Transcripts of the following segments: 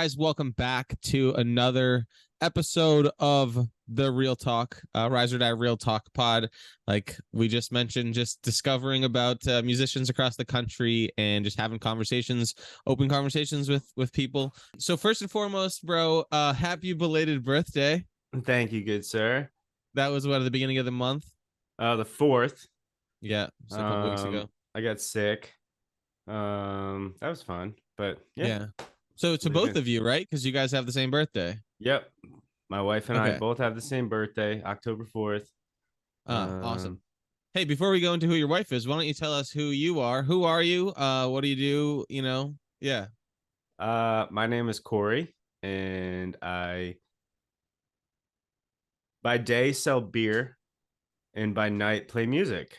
guys? Welcome back to another episode of the Real Talk, Rise or Die Real Talk pod. Like we just mentioned, just discovering about musicians across the country and just having conversations, open conversations with people. So first and foremost, bro, happy belated birthday. Thank you, good sir. That was what, at the beginning of the month? The fourth. Yeah, it's a couple weeks ago. I got sick. That was fun, but yeah. Yeah. So to both of you, right? Because you guys have the same birthday. Yep. My wife and I Okay. both have the same birthday, October 4th. Awesome. Hey, before we go into who your wife is, why don't you tell us who you are? Who are you? What do you do? Yeah. My name is Corey, and I by day sell beer, and by night play music.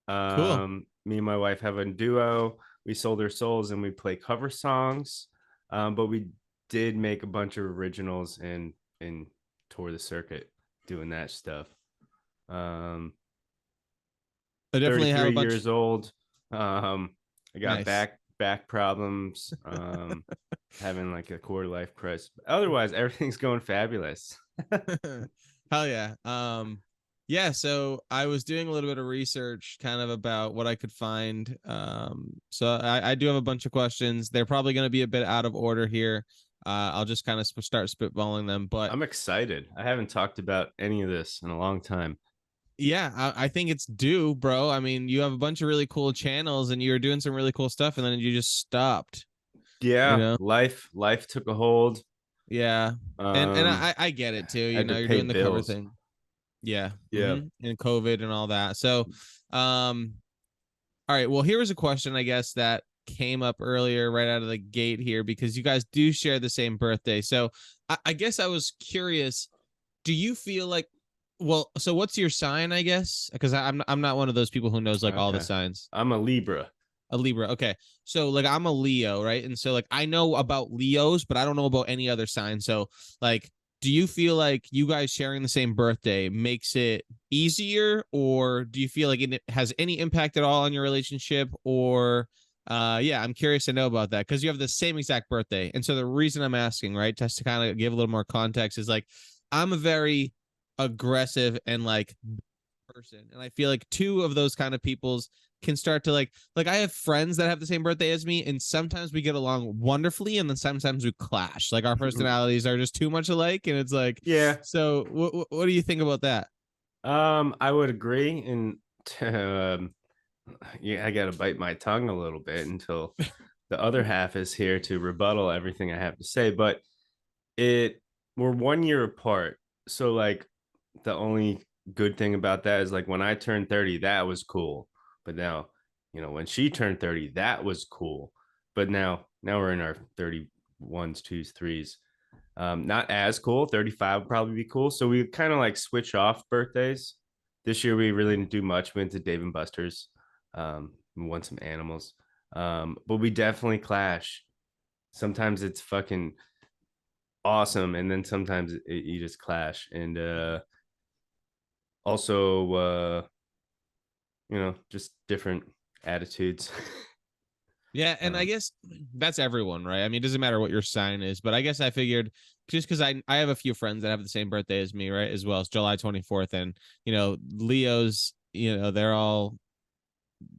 Cool. Me and my wife have a duo. We sold our souls, and we play cover songs. But we did make a bunch of originals and tour the circuit doing that stuff. I definitely have 33 a bunch. years old. I got Nice. back problems. Having like a quarter life crisis. Otherwise, everything's going fabulous. Hell yeah. Yeah, so I was doing a little bit of research kind of about what I could find. So I do have a bunch of questions. They're probably going to be a bit out of order here. I'll just kind of start spitballing them, but I'm excited. I haven't talked about any of this in a long time. yeah, I think it's due, bro. I mean, you have a bunch of really cool channels and you're doing some really cool stuff, and then you just stopped. Yeah, You know? life took a hold. Yeah. And I get it too. I had to You're pay doing the cover bills. thing. Yeah. Yeah. And COVID and all that. So, all right. Well, here was a question, I guess, that came up earlier right out of the gate here because you guys do share the same birthday. So I guess I was curious, do you feel like, well, so what's your sign, I guess? Because I'm not one of those people who knows like all the Okay. signs. I'm a Libra. A Libra. Okay. So like I'm a Leo, right? And so like I know about Leos, but I don't know about any other sign. So like do you feel like you guys sharing the same birthday makes it easier, or do you feel like it has any impact at all on your relationship? Or yeah, I'm curious to know about that because you have the same exact birthday. And so the reason I'm asking, right, just to kind of give a little more context, is like I'm a very aggressive and like person, and I feel like two of those kind of people's can start to like I have friends that have the same birthday as me, and sometimes we get along wonderfully and then sometimes we clash, like our personalities are just too much alike, and it's like, Yeah. so what do you think about that? I would agree. And yeah, I got to bite my tongue a little bit until the other half is here to rebuttal everything I have to say. But it we're 1 year apart. So like the only good thing about that is like when I turned 30, that was cool. But now, when she turned 30, that was cool. But now we're in our 31s, 2s, 3s. Not as cool. 35 would probably be cool. So we kind of like switch off birthdays. This year we really didn't do much. We went to Dave and Buster's. We won some animals. But we definitely clash. Sometimes it's fucking awesome, and then sometimes you just clash. And also just different attitudes. Yeah, and I guess that's everyone, right? I mean, it doesn't matter what your sign is, but I guess I figured just because I have a few friends that have the same birthday as me, right? As well as July 24th. And Leos, they're all,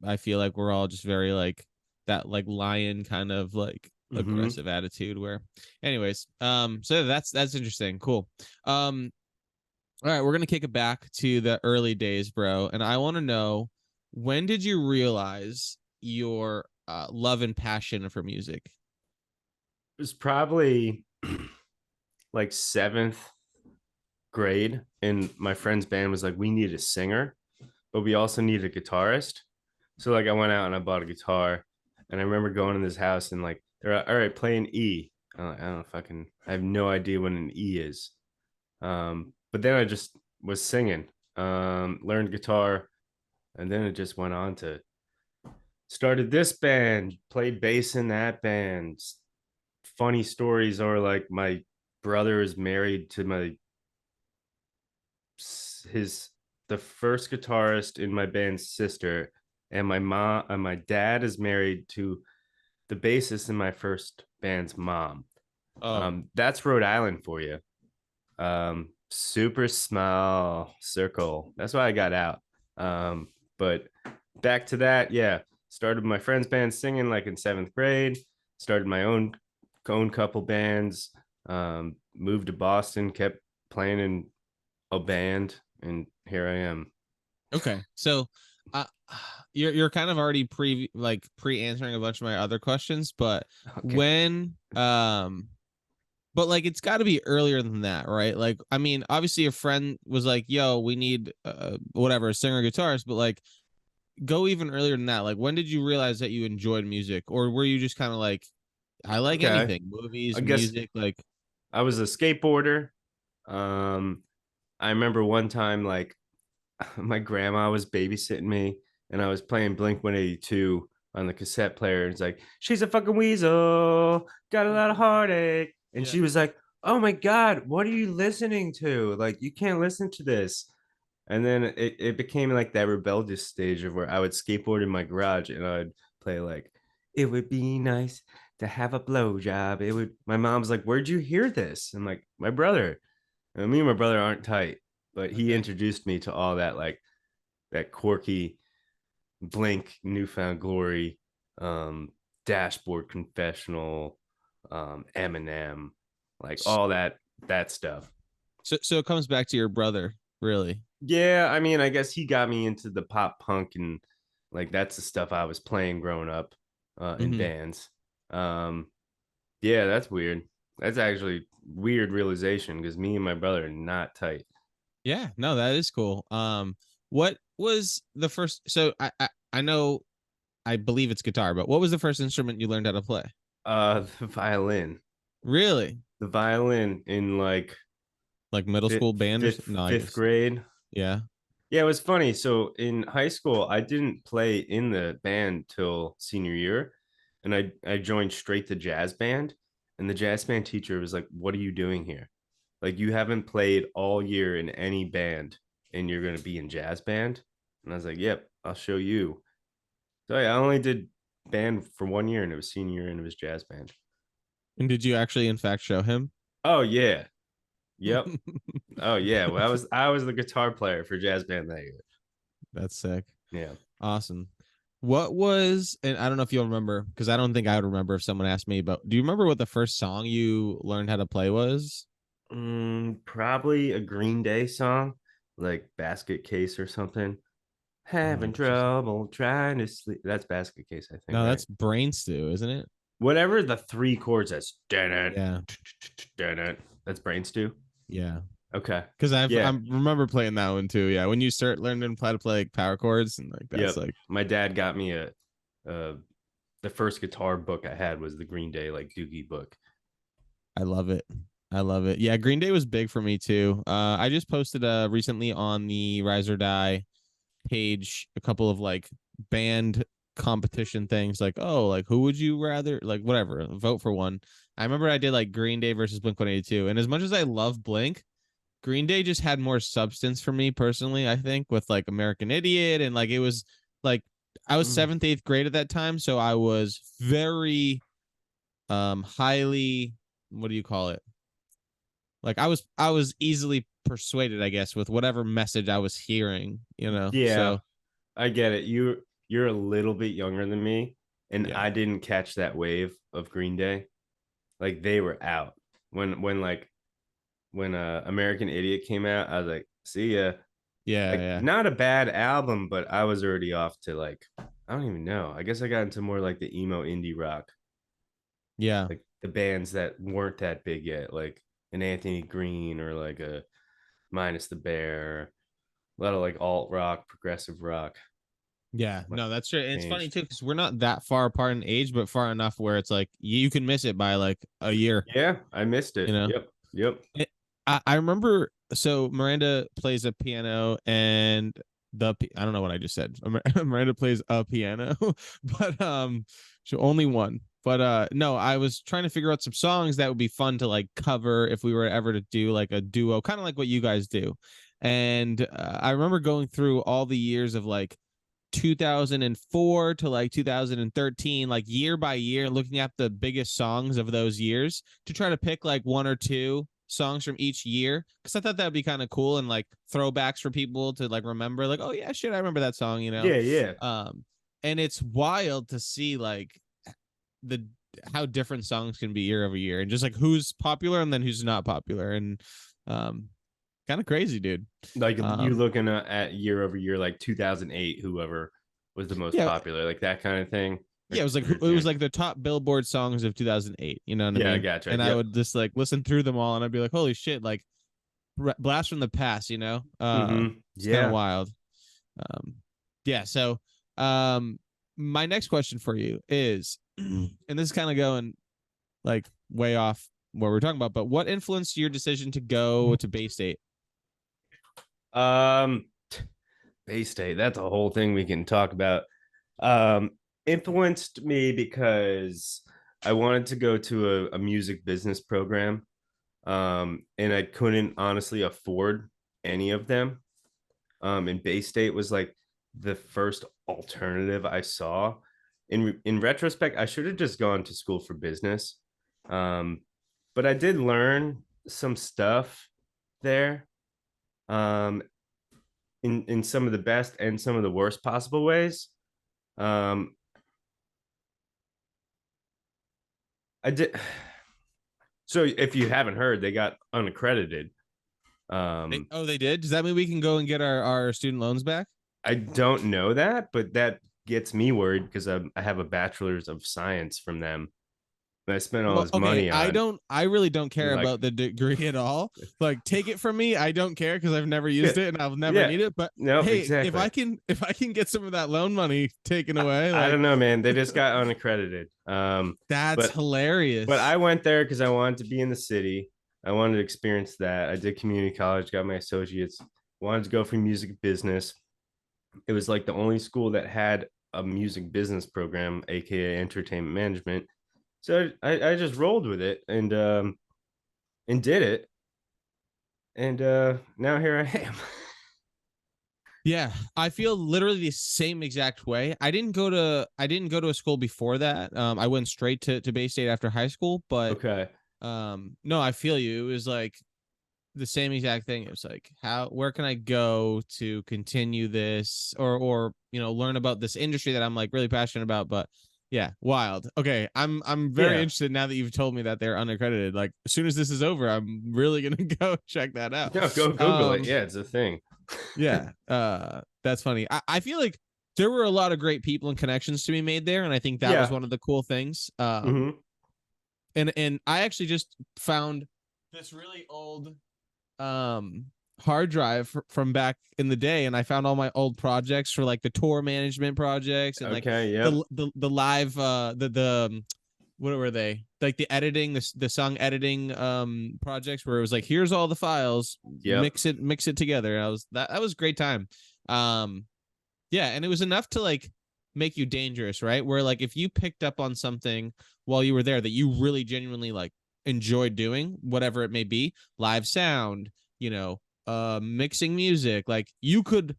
I feel like we're all just very like that, like lion kind of like aggressive attitude where anyways, so that's interesting. Cool. All right, we're gonna kick it back to the early days, bro, and I want to know, when did you realize your love and passion for music? It was probably like seventh grade, and my friend's band was like, we need a singer, but we also need a guitarist. So like I went out and I bought a guitar, and I remember going in this house and like they're like, all right, play an E. I'm like, I have no idea what an E is. But then I just was singing, learned guitar, and then it just went on to started this band, played bass in that band. Funny stories are like my brother is married to his the first guitarist in my band's sister, and my mom and my dad is married to the bassist in my first band's mom. Oh, That's Rhode Island for you. Super small circle. That's why I got out. But back to that, yeah. Started my friend's band singing like in seventh grade. Started my own couple bands. Moved to Boston, kept playing in a band, and here I am. okay. So, uh, you're kind of already pre answering a bunch of my other questions, but Okay. when but like it's got to be earlier than that, right? Like, I mean, obviously, a friend was like, "Yo, we need whatever, a singer, guitarist," but like, go even earlier than that. Like, when did you realize that you enjoyed music, or were you just kind of like, I like Okay. anything, I movies, guess music, like, I was a skateboarder. Um, I remember one time like my grandma was babysitting me and I was playing Blink 182 on the cassette player. It's like, she's a fucking weasel, got a lot of heartache. And yeah, she was like, oh my God, what are you listening to? Like, you can't listen to this. And then it became like that rebellious stage of where I would skateboard in my garage and I'd play like, it would be nice to have a blowjob. It would, my mom's like, where'd you hear this? I'm like, my brother. And me and my brother aren't tight, but he okay. introduced me to all that like that quirky Blink, Newfound Glory, um, Dashboard Confessional, Eminem, like all that stuff. So it comes back to your brother, really. Yeah, I mean, I guess he got me into the pop punk and like that's the stuff I was playing growing up in Mm-hmm. bands. Um, yeah, that's weird. That's actually weird realization because me and my brother are not tight. Yeah, no, that is cool. What was the first? So I know, I believe it's guitar, but what was the first instrument you learned how to play? The violin, Really? the violin in like Like middle school band or something? No, I fifth guess. grade. Yeah. Yeah, it was funny. So in high school, I didn't play in the band till senior year, and I joined straight to jazz band. And the jazz band teacher was like, "What are you doing here? Like you haven't played all year in any band, and you're gonna be in jazz band?" And I was like, "Yep, I'll show you." So yeah, I only did band for 1 year, and it was senior year, and it was jazz band. And did you actually, in fact, show him? Oh yeah, yep. Oh yeah. Well, I was the guitar player for jazz band that year. That's sick. Yeah. Awesome. What was, and I don't know if you'll remember, because I don't think I would remember if someone asked me, but do you remember what the first song you learned how to play was? Probably a Green Day song, like Basket Case or something. Oh, Having interesting. trouble trying to sleep. That's Basket Case, I think, No, right? that's Brain Stew, isn't it? Whatever the three chords that's dun it, Yeah. dun it. That's Brain Stew. Yeah. Okay. Because I Yeah. remember playing that one too. Yeah, when you start learning how to play like power chords and like that's Yep. like My dad got me uh the first guitar book I had was the Green Day like Doogie book. I love it. I love it. Yeah, Green Day was big for me too. I just posted recently on the Rise or Die page a couple of like band competition things, like, oh, like who would you rather, like whatever, vote for one. I remember I did like Green Day versus Blink 182, and as much as I love Blink, Green Day just had more substance for me personally, I think, with like American Idiot, and like it was like I was Mm. seventh, eighth grade at that time, so I was very highly, what do you call it? Like I was easily persuaded, I guess, with whatever message I was hearing, you know. Yeah, So I get it. You're a little bit younger than me, and yeah. I didn't catch that wave of Green Day. Like they were out when American Idiot came out. I was like, see ya. Yeah, Like yeah. not a bad album, but I was already off to like I don't even know. I guess I got into more like the emo indie rock, Yeah. like the bands that weren't that big yet, like an Anthony Green or like a Minus the Bear, a lot of like alt rock, progressive rock. Yeah. What No, that's true. And it's funny changed? too, because we're not that far apart in age, but far enough where it's like you can miss it by like a year, Yeah, I missed you it. know? Yep, yep. I remember, so Miranda plays a piano, and I don't know what I just said. Miranda plays a piano, but she only one. But no, I was trying to figure out some songs that would be fun to like cover if we were ever to do like a duo, kind of like what you guys do. And I remember going through all the years of like 2004 to like 2013, like year by year, looking at the biggest songs of those years to try to pick like one or two songs from each year, because I thought that'd be kind of cool and like throwbacks for people to like remember, like, oh yeah, shit, I remember that song, you know. Yeah, yeah. And it's wild to see like the how different songs can be year over year, and just like who's popular and then who's not popular, and um kind of crazy, dude. Like you um looking at year over year, like 2008, whoever was the most yeah, popular, like that kind of thing. yeah, it was like the top Billboard songs of 2008. You know what I Yeah, I mean? gotcha. And I Yep. would just like listen through them all, and I'd be like, "Holy shit!" Like blast from the past. You know, it's kind of Yeah. wild. Um, yeah. So, um, my next question for you is, and this is kind of going like way off what we're talking about, but what influenced your decision to go to Bay State? Um, Bay State. That's a whole thing we can talk about. Um, Influenced me because I wanted to go to a music business program, and I couldn't honestly afford any of them. And Bay State was like the first alternative I saw. In retrospect, I should have just gone to school for business, um, but I did learn some stuff there, um, in some of the best and some of the worst possible ways. Um, I did. So if you haven't heard, they got unaccredited. Um, They did. Does that mean we can go and get our student loans back? I don't know that, but that gets me worried because I have a bachelor's of science from them. And I spent all Well, this okay, money on. I really don't care Like, about the degree at all. Like, take it from me, I don't care because I've never yeah, used it and I'll never yeah, need it. But no, hey, exactly. if I can get some of that loan money taken away, I like don't know, man. They just got unaccredited. that's But I hilarious. went there because I wanted to be in the city. I wanted to experience that. I did community college, got my associates. Wanted to go for music business. It was like the only school that had a music business program, aka entertainment management. So I just rolled with it and did it. And now here I am. Yeah, I feel literally the same exact way. I didn't go to a school before that. I went straight to Bay State after high school, but Okay. no, I feel you. It was like the same exact thing. It was like, how where can I go to continue this, or you know, learn about this industry that I'm like really passionate about. But yeah, wild. Okay, I'm very Yeah. interested now that you've told me that they're unaccredited. Like as soon as this is over, I'm really gonna go check that out. No, go Google it. Yeah, it's a thing. Yeah, that's funny. I feel like there were a lot of great people and connections to be made there, and I think that was Yeah. one of the cool things. Mm-hmm. And I actually just found this really old hard drive from back in the day, and I found all my old projects for like the tour management projects and like Okay. Yep. the live what were they, like the editing, the song editing projects where it was like, here's all the files, Yep. mix it together. And I was that was a great time. um yeah, and it was enough to like make you dangerous, right? Where like if you picked up on something while you were there that you really genuinely like enjoyed doing, whatever it may be, live sound, you know, mixing music, like you could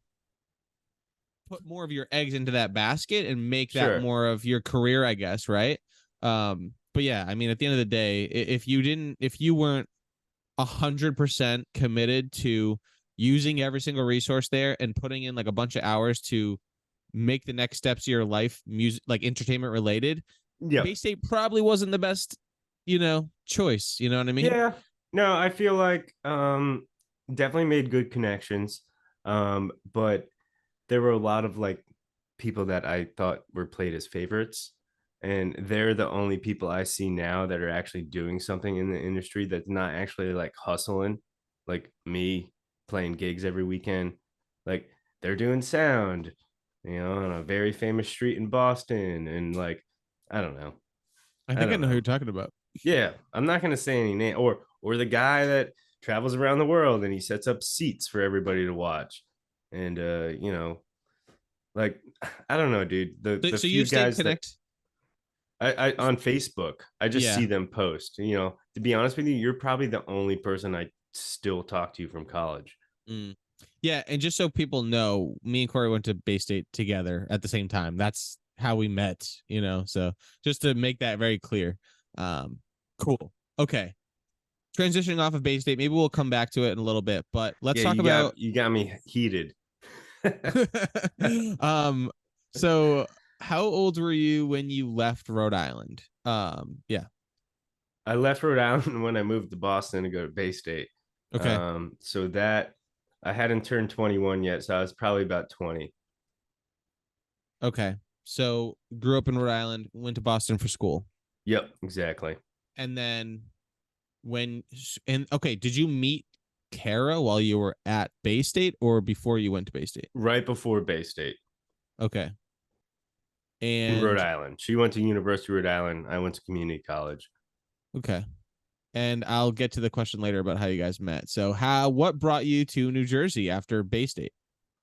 put more of your eggs into that basket and make that Sure. more of your career, I guess, right? But yeah, I mean, at the end of the day, if you weren't 100% committed to using every single resource there and putting in like a bunch of hours to make the next steps of your life music, like entertainment related, Bay Yep. State probably wasn't the best, you know, choice. You know what I mean? Yeah. No, I feel like definitely made good connections. But there were a lot of like people that I thought were played as favorites. And they're the only people I see now that are actually doing something in the industry that's not actually like hustling, like me playing gigs every weekend. Like they're doing sound, on a very famous street in Boston. And like, I don't know. I I think I don't know who know. you're talking about. Yeah, I'm not gonna say any name, or the guy that travels around the world and he sets up seats for everybody to watch. And like I don't know, dude. The So few you've stayed guys that connect. I on Facebook, I just see Yeah. them post. To be honest with you, you're probably the only person I still talk to from college. Mm. Yeah, and just so people know, me and Corey went to Bay State together at the same time. That's how we met, you know. So just to make that very clear. Um, cool. Okay. Transitioning off of Bay State, maybe we'll come back to it in a little bit, but let's Yeah, talk about you got me heated. um so how old were you when you left Rhode Island? Yeah. I left Rhode Island when I moved to Boston to go to Bay State. Okay. So that I hadn't turned 21 yet, so I was probably about 20. Okay. So grew up in Rhode Island, went to Boston for school. Yep, exactly. And then when and okay, did you meet Kara while you were at Bay State or before you went to Bay State? Right before Bay State Okay. in Rhode And Island. She went to University of Rhode Island. I went to community college. okay. And I'll get to the question later about how you guys met. So what brought you to New Jersey after Bay State?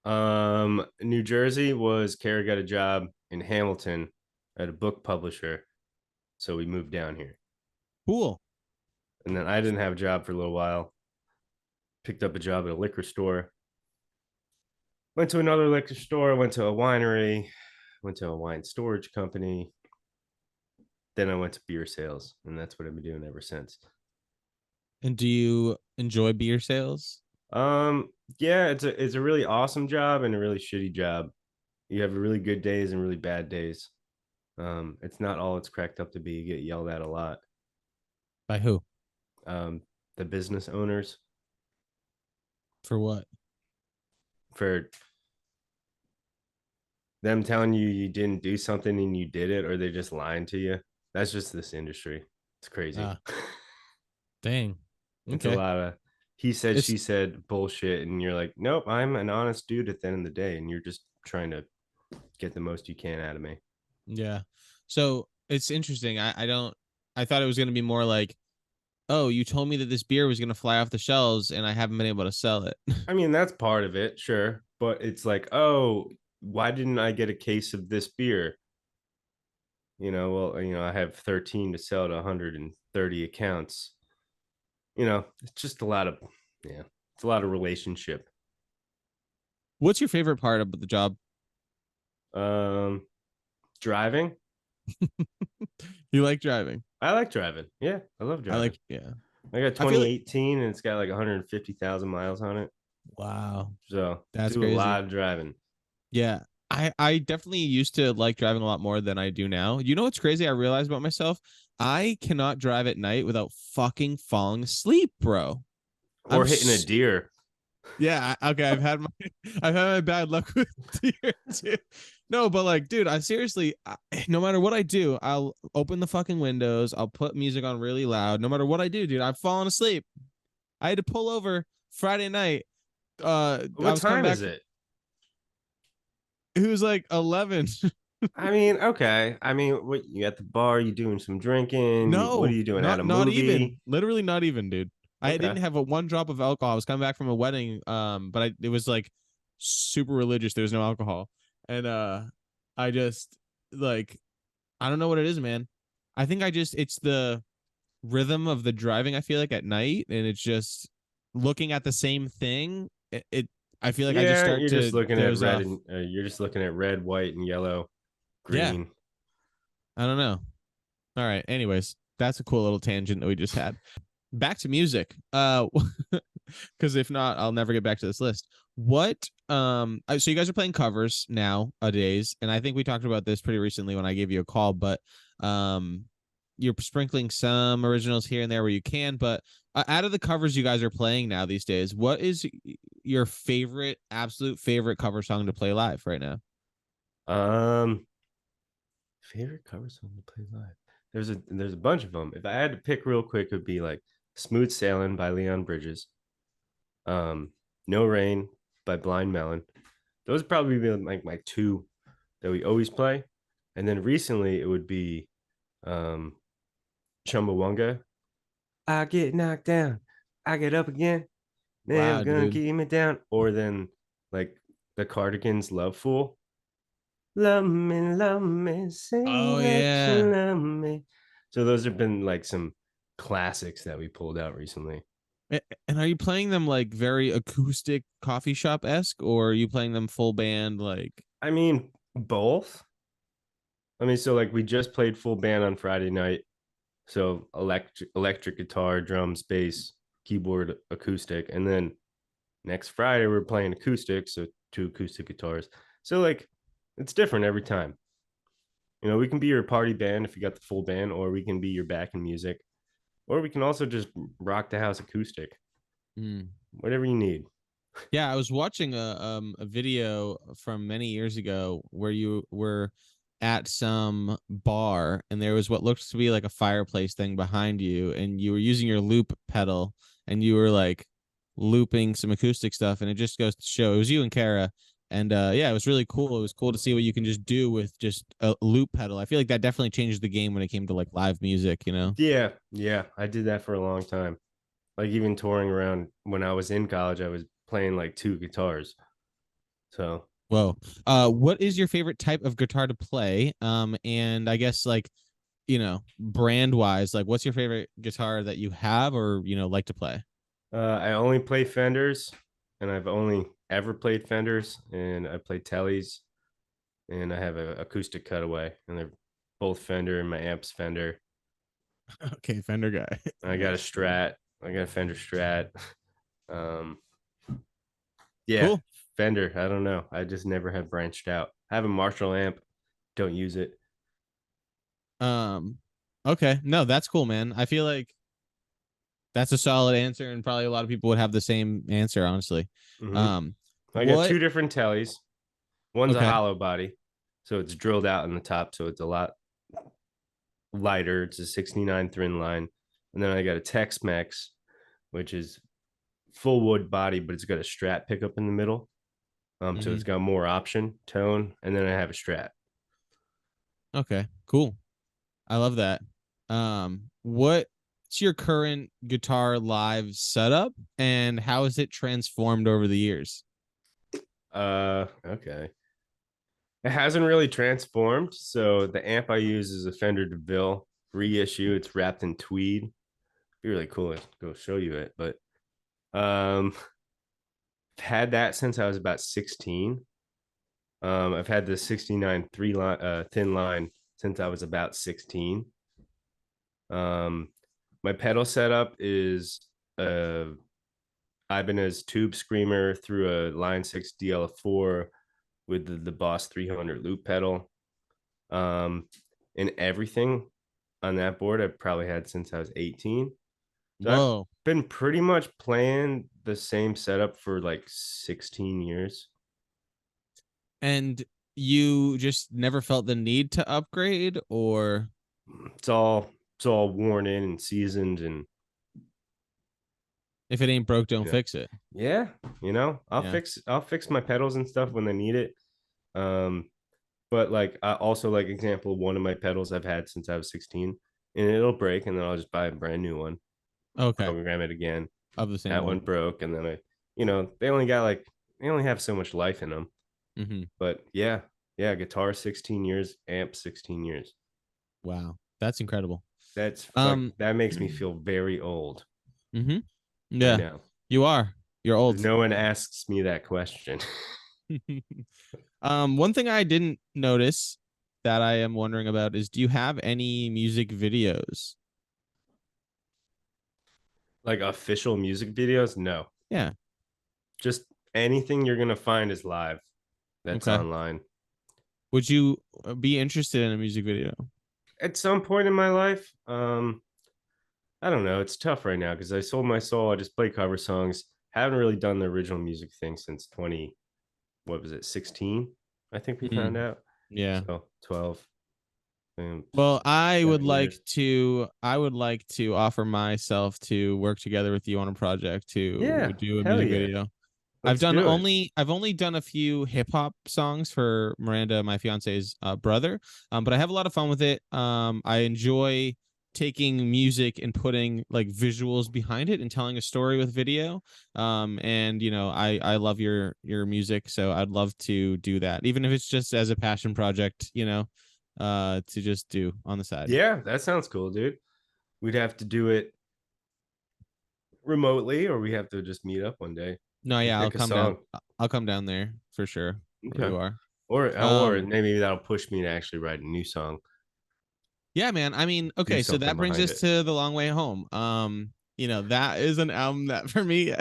New Jersey was Kara got a job in Hamilton at a book publisher. So we moved down here. Cool. And then I didn't have a job for a little while. Picked up a job at a liquor store. Went to another liquor store, went to a winery, went to a wine storage company. Then I went to beer sales, and that's what I've been doing ever since. And do you enjoy beer sales? Um, yeah, it's a really awesome job and a really shitty job. You have really good days and really bad days. It's not all it's cracked up to be. You get yelled at a lot. By who? Um, the business owners For what? for them telling you you didn't do something and you did it, or they're just lying to you. That's just this industry. It's crazy. Dang. It's a Okay. lot of he said, It's she said bullshit. And you're like, nope, I'm an honest dude at the end of the day. And you're just trying to get the most you can out of me. yeah. So it's interesting. I don't I thought it was gonna be more like, oh, you told me that this beer was gonna fly off the shelves and I haven't been able to sell it. I mean, that's part of it, sure. But it's like, oh, why didn't I get a case of this beer? I have 13 to sell to 130 accounts. It's just a lot of, yeah, it's a lot of relationship. What's your favorite part about the job? Um, Driving. You like driving. I like driving. Yeah, I love I driving. like, yeah. I got I feel like 2018 and it's got like 150,000 miles on it. wow, So that's do a crazy. lot of driving. Yeah. I definitely used to like driving a lot more than I do now. You know what's crazy? I realized about myself. I cannot drive at night without fucking falling asleep, bro. Or hitting a deer. Yeah, okay. I've had my bad luck with deer too. No, but like, dude, I seriously, no matter what I do, I'll open the fucking windows. I'll put music on really loud. No matter what I do, dude, I've fallen asleep. I had to pull over Friday night. I What was coming time back. is it? It was like 11. I mean, okay. I mean, what you at the bar? You doing some drinking? What are No, you doing at not a not even. movie? Literally not even, dude. I Okay. didn't have a one drop of alcohol. I was coming back from a wedding, but it was like super religious. There was no alcohol, and I just like I don't know what it is, man. I think it's the rhythm of the driving. I feel like at night, and it's just looking at the same thing. I feel like I just Yeah, start to doze off. you're just looking at red, white, and yellow, Yeah, green. I don't know. All right. Anyways, that's a cool little tangent that we just had. Back to music. Because if not, I'll never get back to this list. What so you guys are playing covers nowadays, and I think we talked about this pretty recently when I gave you a call, but um you're sprinkling some originals here and there where you can, but out of the covers you guys are playing now these days, what is your favorite, absolute favorite cover song to play live right now? Um, Favorite cover song to play live. There's a bunch of them. If I had to pick real quick, it would be like "Smooth Sailing" by Leon Bridges. Um, "No Rain" by Blind Melon. Those would probably be like my two that we always play. And then recently it would be um Chumbawanga. I get knocked down, I get up again. Never Wow, gonna dude. keep me down. Or then like the Cardigans' "Love Fool." Love me, say Oh that you yeah. love me. So those have been like some classics that we pulled out recently. And are you playing them like very acoustic coffee shop esque, or are you playing them full band? Like, I mean, both. I mean, so like we just played full band on Friday night. So electric guitar, drums, bass, keyboard, acoustic. And then next Friday we're playing acoustic, so two acoustic guitars. So like it's different every time. You know, we can be your party band if you got the full band, or we can be your backing music, or we can also just rock the house acoustic. mm. Whatever you need. Yeah, I was watching a video from many years ago where you were at some bar and there was what looked to be like a fireplace thing behind you, and you were using your loop pedal and you were like looping some acoustic stuff, and it just goes to show it was you and Kara. And yeah, it was really cool. It was cool to see what you can just do with just a loop pedal. I feel like that definitely changed the game when it came to like live music, you know? Yeah, yeah. I did that for a long time. Like even touring around when I was in college, I was playing like two guitars. So Whoa. What is your favorite type of guitar to play? And I guess like, brand wise, like what's your favorite guitar that you have or, like to play? I only play Fenders, and I've only ever played Fenders, and I play Tellys, and I have an acoustic cutaway, and they're both Fender, and my amp's Fender. Okay, Fender guy. I got a Nice. Strat. I got a Fender Strat. Um, yeah, Cool. Fender. I don't know. I just never have branched out. I have a Marshall amp. Don't use it. Um, okay. No, that's cool, man. I feel like that's a solid answer, and probably a lot of people would have the same answer, honestly. Hmm. Um, I got what two different Tellys. One's a okay. hollow body, so it's drilled out in the top, so it's a lot lighter. It's a 69 thin line. And then I got a Tex Mex, which is full wood body, but it's got a Strat pickup in the middle. So it's Hmm. got more option, tone, and then I have a Strat. Okay, cool. I love that. What's your current guitar live setup and how has it transformed over the years? Okay. It hasn't really transformed. So the amp I use is a Fender DeVille reissue. It's wrapped in tweed. It'd be really cool to go show you it. But um I've had that since I was about 16. I've had the 69 thin line since I was about 16. Um, my pedal setup is a Ibanez Tube Screamer through a Line 6 DL4 with the Boss 300 loop pedal. And everything on that board I've probably had since I was 18. So I've Whoa. been pretty much playing the same setup for like 16 years. And you just never felt the need to upgrade, or It's all worn in and seasoned, and if it ain't broke, don't you know, fix it? yeah, Yeah. I'll fix my pedals and stuff when they need it. Um, but like I also like example one of my pedals I've had since I was 16, and it'll break, and then I'll just buy a brand new one, Okay. program it again. Of the same That one one. broke, and then they only have so much life in them. Hmm. But yeah, yeah, guitar 16 years, amp 16 years. Wow. That's incredible. That makes me feel very old hmm right Yeah, now. you are. You're old. No one asks me that question. One thing I didn't notice that I am wondering about is do you have any music videos? Like official music videos? No. Yeah. Just anything you're gonna find is live that's Okay. online. Would you be interested in a music video? At some point in my life, I don't know. It's tough right now because I sold my soul. I just play cover songs. Haven't really done the original music thing since 20, what was it, 16? I think we found Mm, out. yeah. So 12, Well, I would 7 years. like to offer myself to work together with you on a project to Yeah, do a hell music yeah. video. Let's do it. I've only done a few hip hop songs for Miranda, my fiance's brother. But I have a lot of fun with it. I enjoy taking music and putting like visuals behind it and telling a story with video. And I love your music, so I'd love to do that, even if it's just as a passion project, to just do on the side. Yeah, that sounds cool, dude. We'd have to do it remotely, or we have to just meet up one day No, and yeah, I'll pick a come down. song. I'll come down there for sure where Okay. you are. Or Um, maybe that'll push me to actually write a new song, yeah, man. I mean, do okay, so something that brings behind us it. to The Long Way Home. That is an album that for me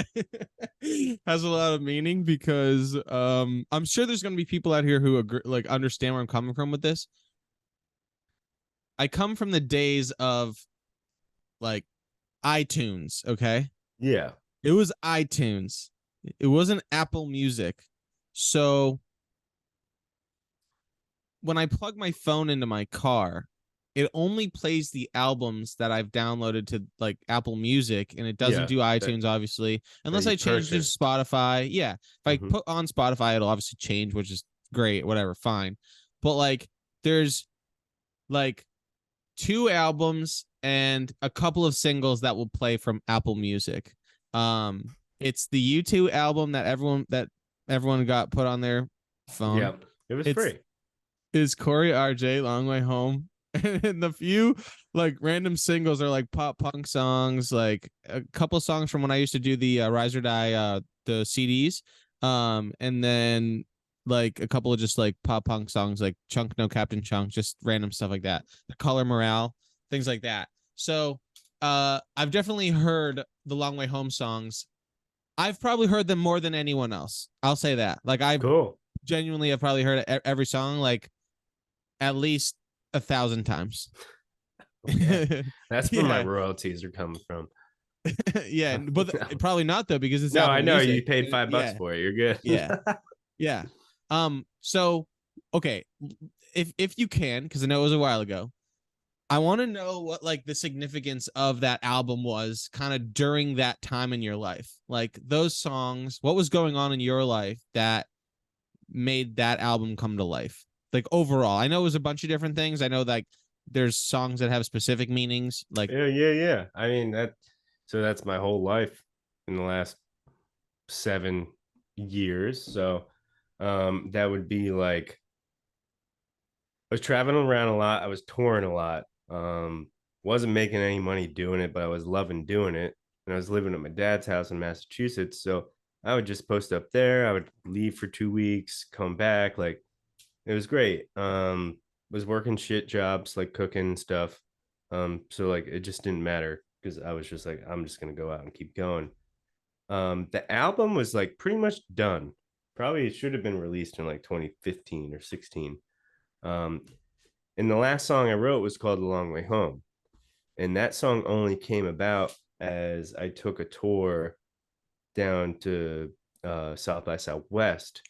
has a lot of meaning because I'm sure there's gonna be people out here who agree, like understand where I'm coming from with this. I come from the days of like iTunes, okay? Yeah. It was iTunes. It wasn't Apple Music. So when I plug my phone into my car, it only plays the albums that I've downloaded to like Apple Music, and it doesn't Yeah. do That iTunes, obviously, that unless you I change to purchased. Spotify. Yeah, if I Hmm. put on Spotify, it'll obviously change, which is great, whatever, fine. But like, there's like two albums and a couple of singles that will play from Apple Music. It's the U2 album that everyone got put on their phone. Yeah. It was It's free. is Corey RJ Long Way Home. And the few like random singles are like pop punk songs, like a couple songs from when I used to do the Rise or Die the CDs. And then like a couple of just like pop punk songs like Chunk No Captain Chunk, just random stuff like that. The Color Morale, things like that. So I've definitely heard the Long Way Home songs. I've probably heard them more than anyone else. I'll say that. Like I Cool. genuinely have probably heard every song like at least 1,000 times. Okay. That's where my Yeah, royalties are coming from. yeah, but No. probably not though because it's No, Apple I know you Music. paid $5 Yeah, for it. You're good. yeah, yeah. So okay, if you can, because I know it was a while ago, I want to know what like the significance of that album was kind of during that time in your life. Like those songs, what was going on in your life that made that album come to life? Like overall, I know it was a bunch of different things. I know like there's songs that have specific meanings. Like Yeah, yeah, yeah. I mean so that's my whole life in the last 7 years. So that would be like I was traveling around a lot. I was touring a lot. Wasn't making any money doing it, but I was loving doing it. And I was living at my dad's house in Massachusetts. So I would just post up there. I would leave for 2 weeks, come back. Like it was great. Was working shit jobs like cooking and stuff. So like it just didn't matter because I was just like, I'm just gonna go out and keep going. The album was like pretty much done. Probably it should have been released in like 2015 or 16. Um, and the last song I wrote was called "A Long Way Home," and that song only came about as I took a tour down to South by Southwest,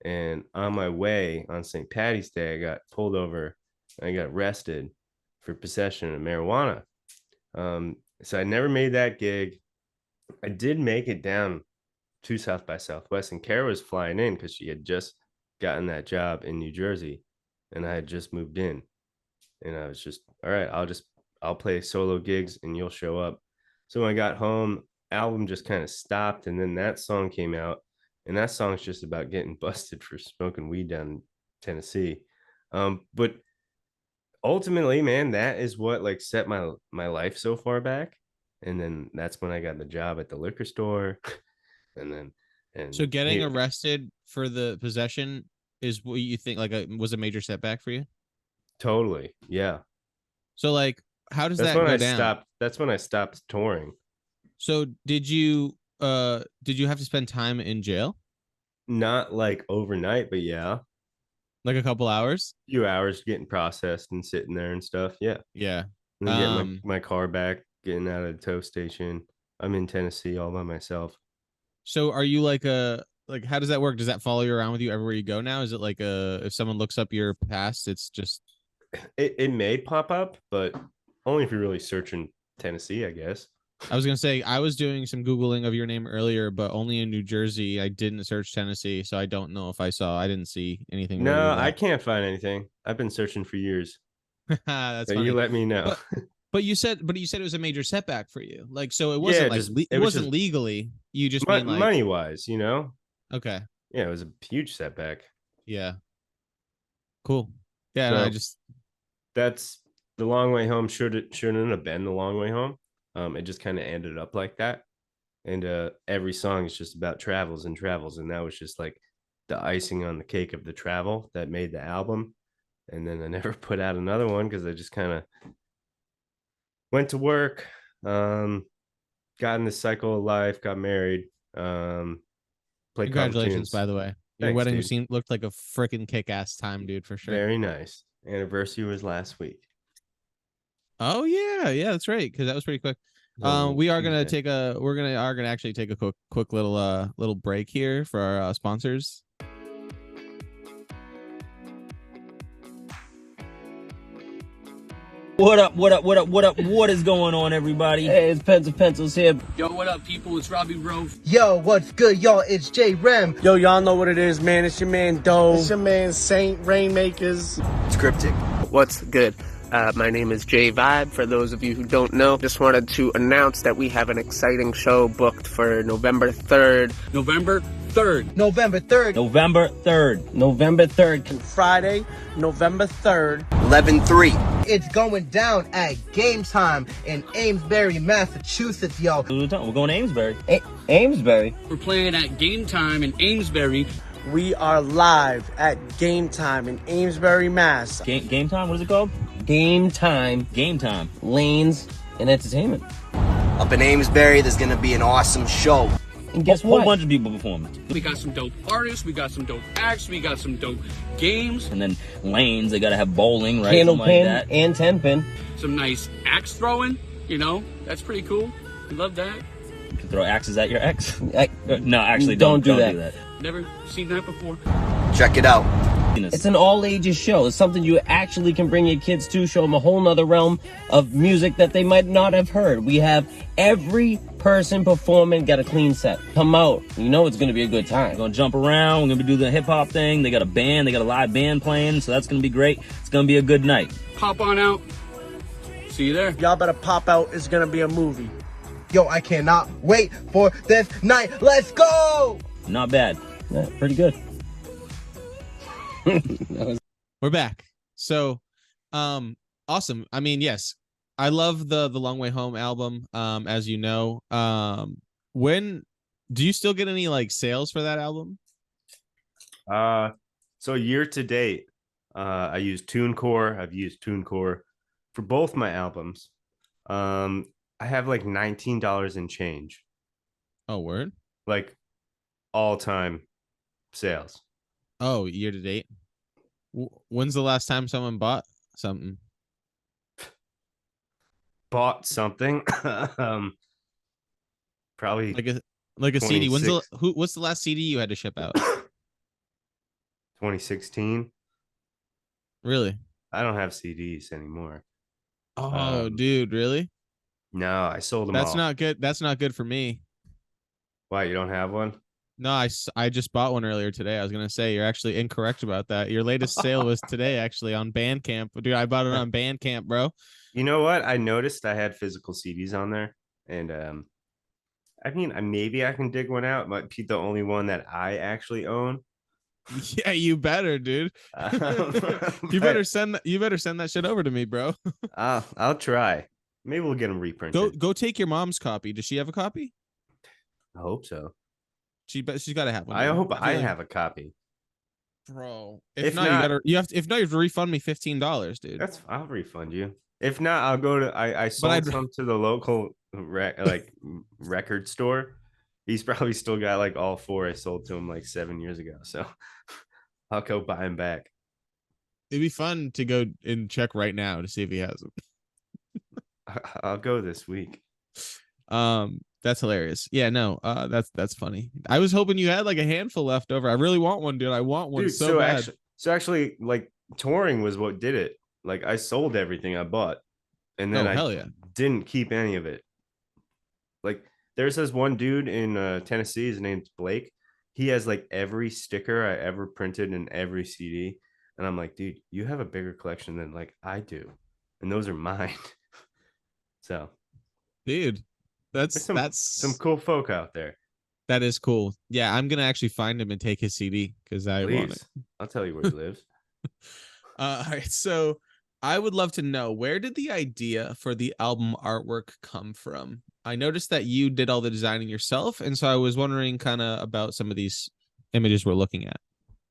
and on my way on St. Patty's Day, I got pulled over. I got arrested for possession of marijuana. So I never made that gig. I did make it down to South by Southwest, and Kara was flying in because she had just gotten that job in New Jersey, and I had just moved in, and I was just all right. I'll play solo gigs, and you'll show up. So when I got home, album just kind of stopped, and then that song came out, and that song's just about getting busted for smoking weed down in Tennessee. But ultimately, man, that is what like set my life so far back, and then that's when I got the job at the liquor store, and then so and getting here arrested for the possession is what you think like was a major setback for you. totally, yeah. So like how does that go down? That's when I stopped touring. So did you have to spend time in jail? Not like overnight, but yeah, Like a couple hours? few hours getting processed and sitting there and stuff. Yeah. Yeah. And then getting Um my car back, getting out of the tow station. I'm in Tennessee all by myself. so are you like a like how does that work? Does that follow you around with you everywhere you go now? Is it like a if someone looks up your past, it's just It may pop up, but only if you're really searching Tennessee, I guess. I was gonna say I was doing some googling of your name earlier, but only in New Jersey. I didn't search Tennessee, so I don't know if I saw. I didn't see anything related No, to I that. can't find anything. I've been searching for years. That's So you funny. let me know. But but you said it was a major setback for you. Like so, it wasn't Yeah, like just it it was wasn't just legally. You just mean like money wise, you know? okay, Yeah, it was a huge setback. yeah, cool, yeah. No, I So just that's the long way home. Shouldn't have been the long way home. It just kind of ended up like that. and every song is just about travels and travels, and that was just like the icing on the cake of the travel that made the album. And then I never put out another one because I just kind of went to work, got in the cycle of life, got married, played Congratulations, cartoons. by the way. Your Thanks, wedding dude. scene looked like a freaking kick-ass time, dude, for sure. Very nice. Anniversary was last week. Oh yeah, yeah, that's right, because that was pretty quick. So We are gonna Tuesday. take a we're gonna are gonna actually take a quick little break here for our sponsors. What up, what up, what up, what up, what is going on, everybody? Hey, it's Pens and Pencils here. Yo, what up, people? It's Robbie Rove. Yo, what's good, y'all? It's J Rem. Yo, y'all know what it is, man. It's your man, Doe. It's your man, Saint Rainmakers. It's Cryptic. What's good? My name is Jay Vibe. For those of you who don't know, just wanted to announce that we have an exciting show booked for November 3rd. November 3rd. November 3rd. November 3rd. November 3rd. Friday, November 3rd. 11-3. It's going down at Game Time in Amesbury, Massachusetts, yo. We're going to Amesbury. Amesbury. We're playing at Game Time in Amesbury. We are live at Game Time in Amesbury, Mass. Game Time? What is it called? Game Time. Game Time. Lanes and Entertainment. Up in Amesbury, there's going to be an awesome show. And guess A what? whole bunch of people performing. We got some dope artists, we got some dope acts, we got some dope games. And then lanes, they gotta have bowling, right? Candle Something pin like that. and 10 pin. Some nice axe throwing, that's pretty cool. We love that. You can throw axes at your ex. No, actually, Don't do do that. Never seen that before. Check it out. It's an all ages show. It's something you actually can bring your kids to, show them a whole nother realm of music that they might not have heard. We have every person performing, got a clean set. Come out. You know it's going to be a good time. We're gonna jump around. We're gonna be doing the hip hop thing. They got a band. They got a live band playing, so that's gonna be great. It's gonna be a good night. Pop on out. See you there. Y'all better pop out. It's going to be a movie. Yo, I cannot wait for this night. Let's go! Not bad. Yeah, pretty good. We're back. So, awesome. I mean, yes, I love the Long Way Home album. As you know, when do you still get any like sales for that album? So year to date, I use TuneCore. I've used TuneCore for both my albums. I have like $19 in change, Oh, word. like all time sales. Oh, year to date. When's the last time someone bought something? Bought something. Probably Like a CD. 26. What's the last CD you had to ship out? 2016. Really? I don't have CDs anymore. Oh, dude, really? No, I sold them That's all. not good. That's not good for me. Why, you don't have one? No, I just bought one earlier today. I was gonna say you're actually incorrect about that. Your latest sale was today, actually, on Bandcamp. Dude, I bought it on Bandcamp, bro. You know what? I noticed I had physical CDs on there, and I mean, maybe I can dig one out. It might be the only one that I actually own. Yeah, you better, dude. You better send that shit over to me, bro. I'll try. Maybe we'll get them reprinted. Go take your mom's copy. Does she have a copy? I hope so. She's got to have one. I hope feel I like- have a copy. bro. If If not, not- you have to refund me $15, dude. I'll refund you. If not, I'll go to. I sold I'd- some to the local record store. He's probably still got like all four I sold to him like 7 years ago. So I'll go buy him back. It'd be fun to go and check right now to see if he has them. I'll go this week. That's hilarious. Yeah, no, that's funny. I was hoping you had like a handful left over. I really want one, dude. I want one Dude, so bad. Actually, like touring was what did it. Like I sold everything I bought, and then hell yeah. didn't keep any of it. Like there's this one dude in Tennessee. His name's Blake. He has like every sticker I ever printed and every CD, and I'm like, dude, you have a bigger collection than like I do, and those are mine. So, Dude, that's some cool folk out there. that is cool. Yeah, I'm gonna actually find him and take his CD because I want it. Please, I'll tell you where he lives. All right, so I would love to know, where did the idea for the album artwork come from? I noticed that you did all the designing yourself, and so I was wondering kind of about some of these images we're looking at.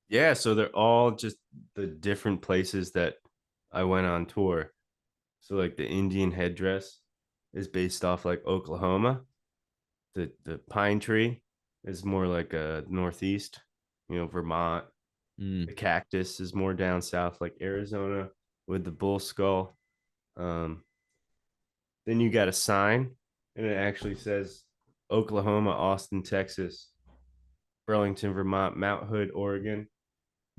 Yeah, so they're all just the different places that I went on tour. So like the Indian headdress is based off like Oklahoma. The pine tree is more like a northeast, Vermont. The cactus is more down south, like Arizona, with the bull skull. Then you got a sign, and it actually says Oklahoma, Austin, Texas, Burlington, Vermont, Mount Hood, Oregon,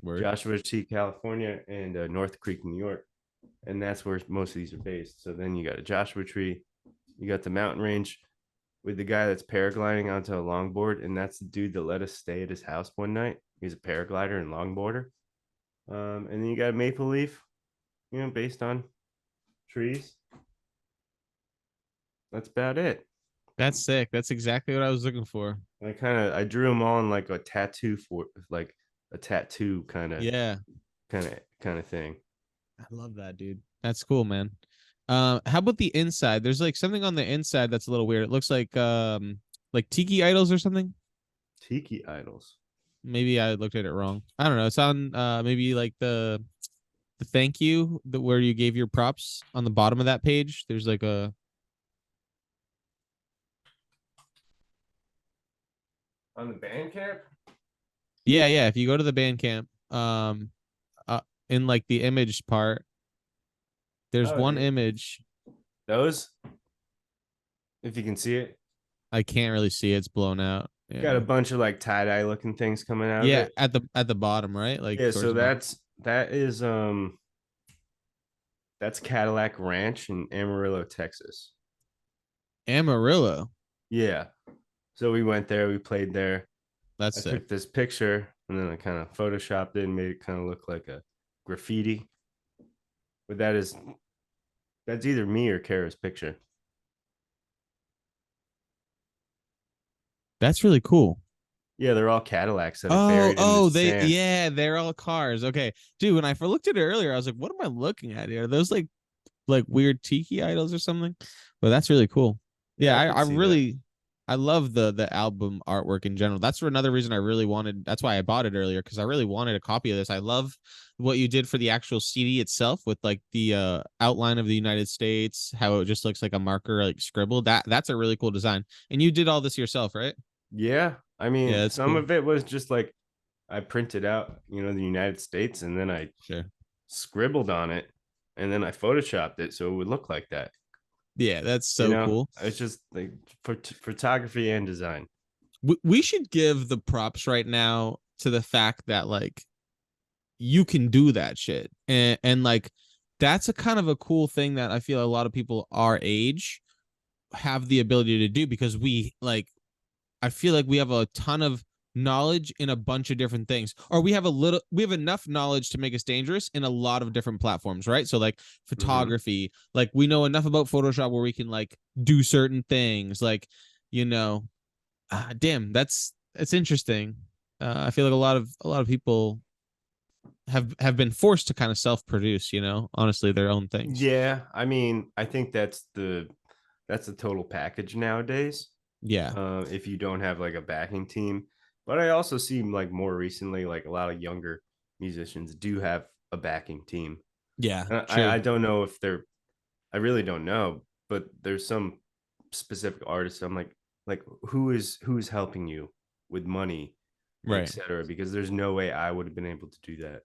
Word. Joshua Tree, California, and North Creek, New York. And that's where most of these are based. So then you got a Joshua Tree, you got the mountain range with the guy that's paragliding onto a longboard, and that's the dude that let us stay at his house one night. He's a paraglider and longboarder. And then you got a maple leaf, based on trees. That's about it. That's sick. That's exactly what I was looking for. I drew them all in like a tattoo kind of Yeah. kind of thing. I love that, dude. That's cool, man. How about the inside? There's like something on the inside that's a little weird. It looks like tiki idols or something. Tiki idols. Maybe I looked at it wrong. I don't know. It's on maybe like the thank you, where you gave your props on the bottom of that page. There's like a on the Bandcamp. Yeah. If you go to the Bandcamp, in like the image part, there's one image. Those, if you can see it. I can't really see it. It's blown out. Yeah. Got a bunch of like tie-dye looking things coming out. Yeah, of it. at the bottom, right? Like yeah. So that's Cadillac Ranch in Amarillo, Texas. Amarillo. Yeah. So we went there. We played there. I took this picture and then I kind of photoshopped it and made it kind of look like a graffiti. But that's either me or Kara's picture. That's really cool. Yeah, they're all Cadillacs that are buried in the sand. They're all cars. Okay, dude. When I looked at it earlier, I was like, "What am I looking at here? Are those like weird tiki idols or something?" But that's really cool. Yeah, I love the album artwork in general. That's for another reason I really wanted. That's why I bought it earlier, because I really wanted a copy of this. I love what you did for the actual CD itself with like the outline of the United States, how it just looks like a marker like scribbled. That's a really cool design. And you did all this yourself, right? Yeah. I mean, some cool. of it was just like I printed out, the United States, and then I scribbled on it, and then I photoshopped it so it would look like that. Yeah, that's so cool. It's just like photography and design. We should give the props right now to the fact that like you can do that shit, and like that's a kind of a cool thing that I feel a lot of people our age have the ability to do, because I feel like we have a ton of knowledge in a bunch of different things, or we have enough knowledge to make us dangerous in a lot of different platforms, right? So like photography, like we know enough about Photoshop where we can like do certain things, like damn, that's interesting. I feel like a lot of people have been forced to kind of self-produce, honestly, their own things. Yeah, I mean, I think that's the total package nowadays. Yeah. If you don't have like a backing team. But I also see like more recently, like a lot of younger musicians do have a backing team. Yeah. I don't know if I really don't know, but there's some specific artists. I'm like who's helping you with money, right, etc. Because there's no way I would have been able to do that.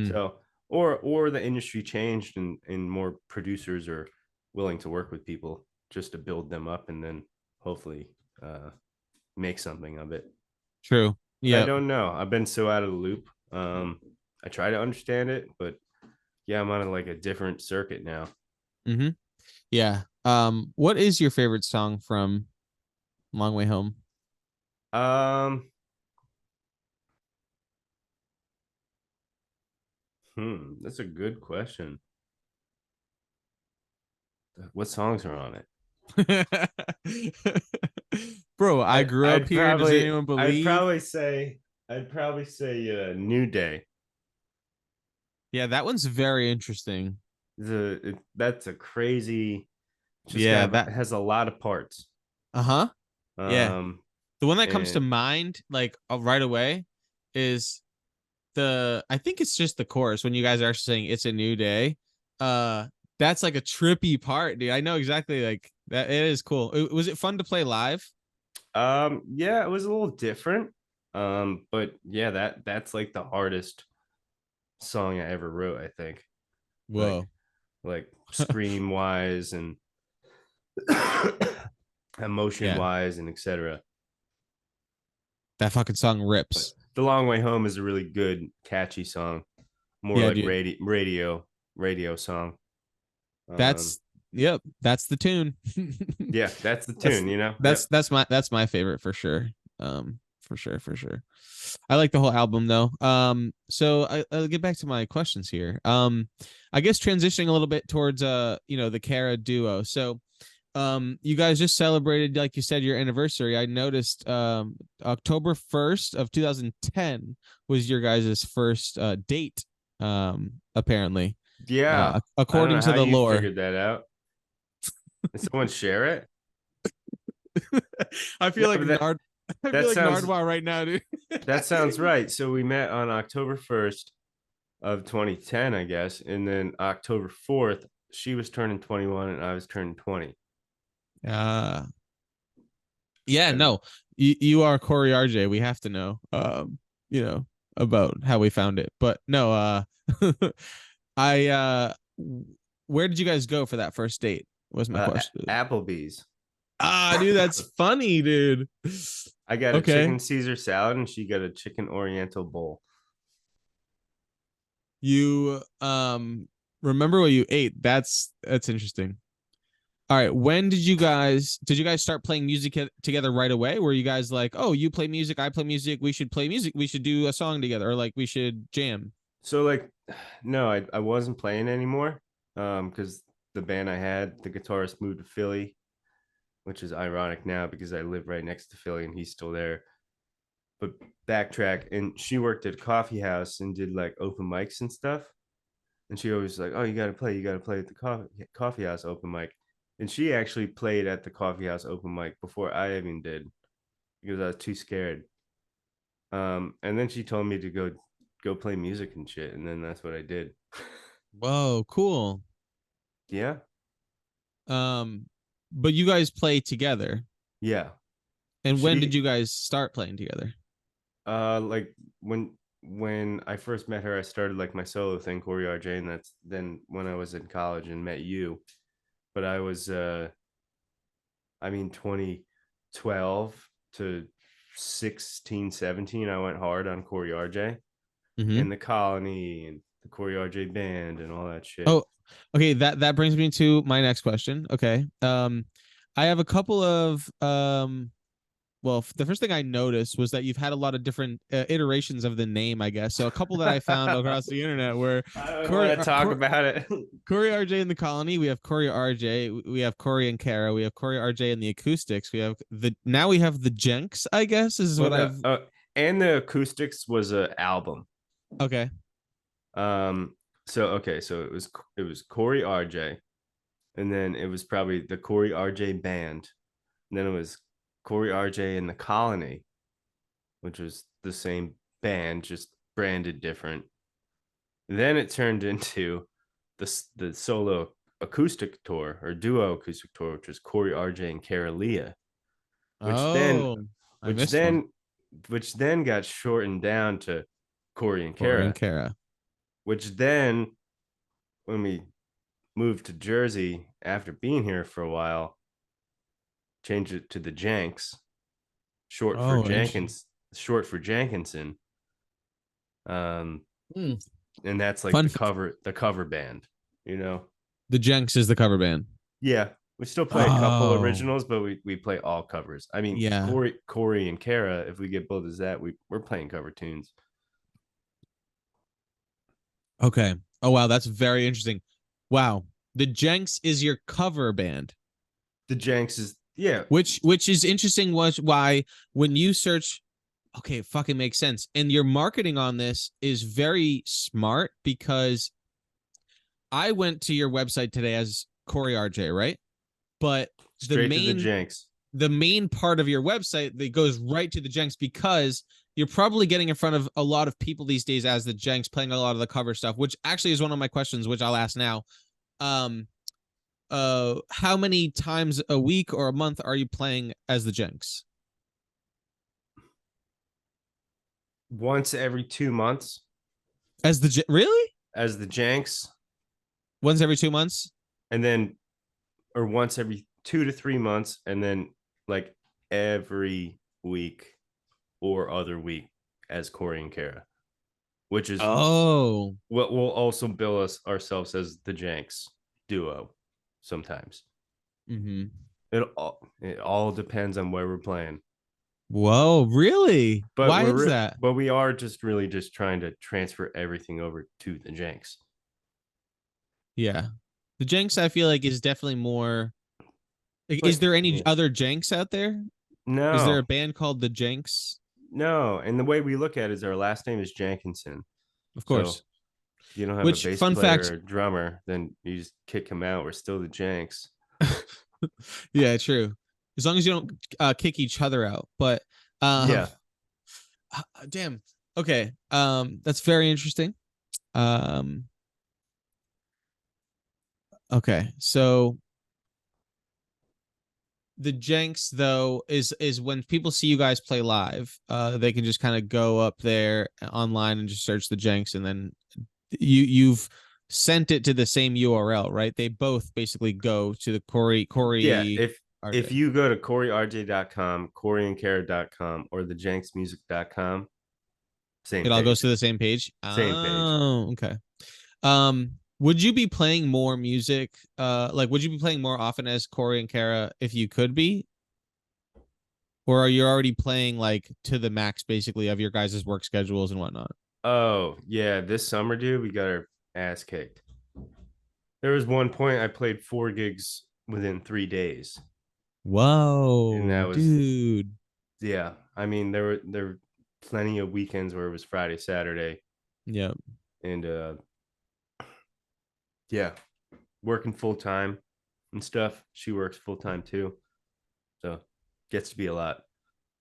So, or the industry changed and more producers are willing to work with people just to build them up and then hopefully make something of it. True. Yeah. I don't know. I've been so out of the loop. I try to understand it, but yeah, I'm on like a different circuit now. Yeah. What is your favorite song from Long Way Home? That's a good question. What songs are on it? Bro, I grew up here. Does anyone believe? I'd probably say New Day. Yeah, that one's very interesting. That's a crazy. Yeah, that Has a lot of parts. uh-huh. Yeah. Um, The one that comes to and mind, like right away, is I think it's just the chorus when you guys are saying it's a new day. That's like a trippy part, dude. I know exactly like that. It is cool. Was it fun to play live? yeah, it was a little different. But yeah, that's like the hardest song I ever wrote, I think. Like Whoa. like scream wise and emotion Yeah. wise and etc. That fucking song But rips. The Long Way Home is a really good, catchy song. More Yeah, like dude. radio song. Um, That's yep, that's the tune. yeah, that's the That's tune, you know. Yep. that's my favorite for sure. For sure. I like the whole album though. So I'll get back to my questions here. I guess transitioning a little bit towards the Kara duo. So you guys just celebrated, like you said, your anniversary. I noticed October 1st of 2010 was your guys' first date, apparently. Yeah. I don't According know to how the you lore. figured that out. Did someone share it? I feel like but I that feel like sounds Nardwar right now, dude. that sounds right. So we met on October 1st of 2010, I guess, and then October 4th, she was turning 21 and I was turning 20. Uh yeah, And no. You are Corey RJ. We have to know about how we found it. But no, I where did you guys go for that first date? Was my question. Applebee's. Dude, that's funny, dude. I got a Okay. chicken Caesar salad and she got a chicken Oriental bowl. You remember what you ate? That's interesting. All right, when did you guys start playing music together right away? Were you guys like, "Oh, you play music, I play music, we should play music, we should do a song together," or like we should jam? So like no, I wasn't playing anymore. Because the band I had, the guitarist moved to Philly, which is ironic now because I live right next to Philly and he's still there. But backtrack, and she worked at a coffee house and did like open mics and stuff. And she always was like, "Oh, you got to play at the coffee house open mic." And she actually played at the coffee house open mic before I even did because I was too scared. And then she told me to go play music and shit, and then that's what I did. Whoa, cool. Yeah, But you guys play together. yeah. And when did She you guys start playing together? like when I first met her, I started like my solo thing, Corey RJ, and that's then when I was in college and met you. But I was 2012 to 16, 17, I went hard on Corey RJ Mm-hmm. and the Colony and the Corey RJ band and all that shit. Oh, okay. That brings me to my next question. Okay. I have a couple of well, the first thing I noticed was that you've had a lot of different iterations of the name, I guess. So a couple that I found across the internet were I don't want to talk about it. Corey RJ in the Colony. We have Corey RJ. We have Corey and Kara. We have Corey RJ in the Acoustics. We have the Jenks, I guess. This is what I've. And the Acoustics was an album. Okay. So it was Corey RJ, and then it was probably the Corey RJ band, and then it was Corey RJ and the Colony, which was the same band, just branded different. Then it turned into the solo acoustic tour or duo acoustic tour, which was Corey RJ and Kara Leah, which then got shortened down to Corey and Kara. Which then, when we moved to Jersey after being here for a while, changed it to the Jenks, short for Jenkinson. And that's like the cover band, you know. The Jenks is the cover band. Yeah, we still play a couple originals, but we play all covers. I mean, yeah. Corey and Kara, if we get billed as that, we're playing cover tunes. Okay. Oh wow, that's very interesting. Wow, the Jenks is your cover band. The Jenks is which is interesting. Was why when you search, okay, it fucking makes sense. And your marketing on this is very smart because I went to your website today as Corey RJ, right? But Straight to the Jenks. The main part of your website that goes right to the Jenks, because you're probably getting in front of a lot of people these days as the Jenks, playing a lot of the cover stuff, which actually is one of my questions, which I'll ask now. How many times a week or a month are you playing as the Jenks? Once every 2 months. As the really? As the Jenks. Once every 2 months? And then, or once every 2 to 3 months, and then like every week or other week as Corey and Kara, which is what we'll also bill us ourselves as the Jenks duo sometimes. Mm-hmm. It all depends on where we're playing. Whoa, really? But why is that? But we are just trying to transfer everything over to the Jenks. Yeah. The Jenks, I feel like, is definitely more. Like, is there any other Jenks out there? No. Is there a band called the Jenks? No. And the way we look at it is our last name is Jenkinson. Of course. So if you don't have a bass player or a drummer, then you just kick him out. We're still the Jenks. Yeah, true. As long as you don't kick each other out. But yeah. Damn. Okay. That's very interesting. Okay, so the Jenks, though, is when people see you guys play live, they can just kind of go up there online and just search the Jenks, and then you've sent it to the same URL, right? They both basically go to the Corey. Yeah, if you go to CoreyRJ.com, CoreyandKara.com, or thejenksmusic.com, same. It all goes to the same page. Same page. Oh, okay. Would you be playing more music? Would you be playing more often as Corey and Kara if you could be? Or are you already playing like to the max, basically, of your guys' work schedules and whatnot? Oh, yeah. This summer, dude, we got our ass kicked. There was one point I played 4 gigs within 3 days. Whoa, and that was, dude. Yeah. I mean, there were plenty of weekends where it was Friday, Saturday. Yeah. And yeah, working full time and stuff. She works full time too, so gets to be a lot.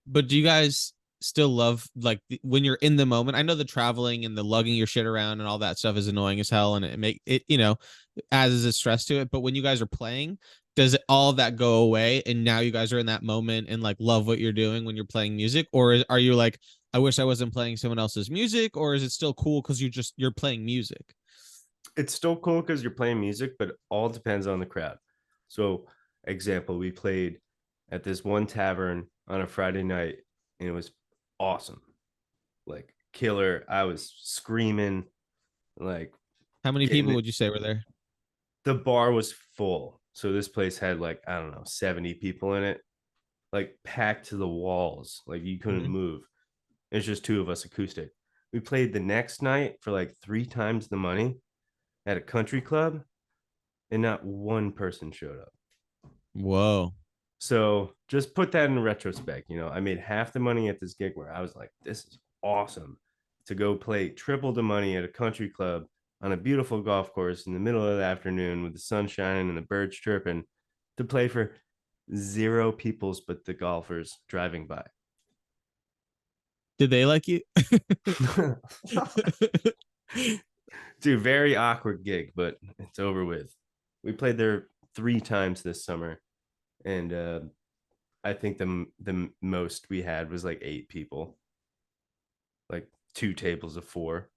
But do you guys still love, like, when you're in the moment? I know the traveling and the lugging your shit around and all that stuff is annoying as hell, and it adds a stress to it. But when you guys are playing, does all of that go away, and now you guys are in that moment and like love what you're doing when you're playing music? Or are you like, I wish I wasn't playing someone else's music? Or is it still cool because you're playing music? It's still cool because you're playing music, but it all depends on the crowd. So, example, we played at this one tavern on a Friday night, and it was awesome, like killer. I was screaming. Like, how many people would you say were there? The bar was full, so this place had like, I don't know, 70 people in it, like packed to the walls. Like you couldn't move. It's just 2 of us acoustic. We played the next night for like 3 times the money at a country club, and not one person showed up. Whoa. So just put that in retrospect. I made half the money at this gig where I was like, this is awesome, to go play triple the money at a country club on a beautiful golf course in the middle of the afternoon with the sun shining and the birds chirping, to play for 0 peoples but the golfers driving by. Did they like you? Dude, very awkward gig, but it's over with. We played there 3 times this summer, and I think the most we had was like 8 people, like 2 tables of 4.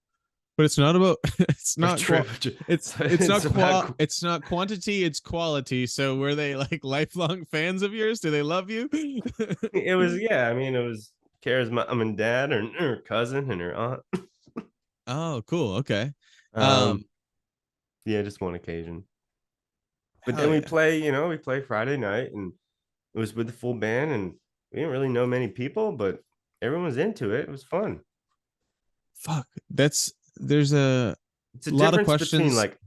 But it's not about it's not it's not quantity, it's quality. So were they like lifelong fans of yours? Do they love you? It was, yeah. I mean, it was Kara's mom and dad, or her cousin and her aunt. Oh, cool. Okay. Yeah, just one occasion. But then we play Friday night, and it was with the full band, and we didn't really know many people, but everyone was into it. It was fun. Fuck. There's a lot of questions between like